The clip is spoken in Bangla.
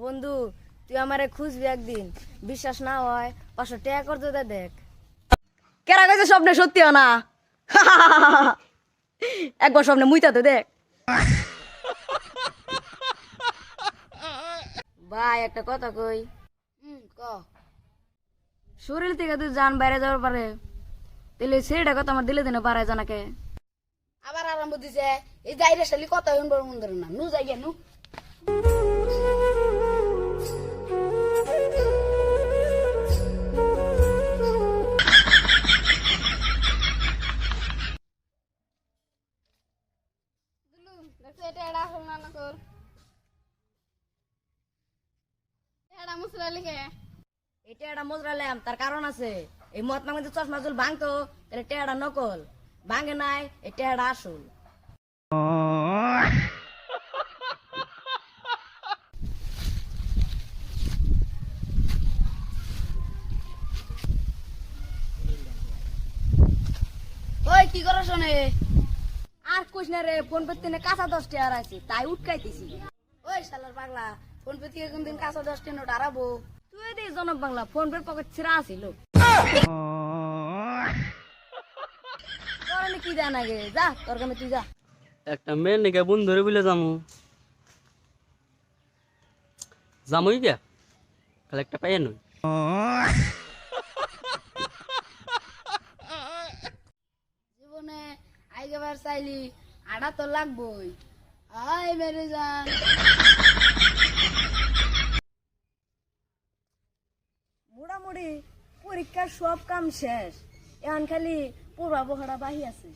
বন্ধু তুই আমারে খুঁজবি একদিন, বিশ্বাস না হয় 500 টাকা কর তো দেখ। কেরা কইছে স্বপ্নে সত্যি হয় না? একবার স্বপ্নে মুইতা তো দেখ। ভাই একটা কথা কই। ক। শরীর থেকে তুই জান বাইরে যাওয়ার পারে, তাহলে সেটা কথা আমার দিলে দিনে পারায় জানাকে। আবার আরম্ভ দিছে এই যাইরে শালি কথা হইন বড় মন ধরে না নু যাই গেনু এটা এড়া হল না না কর এড়া মুসরা লিখে এটা একটা মজরালাম, তার কারণ আছে। এই মহাত্মা গান্ধী চশমা জুল ভাঙতো, তাহলে টেহাটা নকল। ভাঙে নাই, এই টেহাটা আসল। ওই কি করছ শোনে আর কইস না রে, ফোন করতে নে কাঁচা 10 টাকা আছে, তাই উটকাইতেছি। ওই শালার পাগলা ফোন পে থেকে কোনদিন কাঁচা 10 টা নোট হারাবো তুই দে জনক বাংলা, ফোন পের পকেট ছিঁড়া আছিল। তোর কি দেয় না গে, যা তোর কামে তুই যা। একটা মেয়ের নাকি বোন ধরে বলে যামু যামুই গিয়া খালি একটা পাইয়া নই। জীবনে আইগেবার চাইলি আড়া তো লাগবই আই মেরে যান মোটামুটি পরীক্ষার সব কাম শেষ, এখন খালি পূর্বাবহারা বাহি আছে।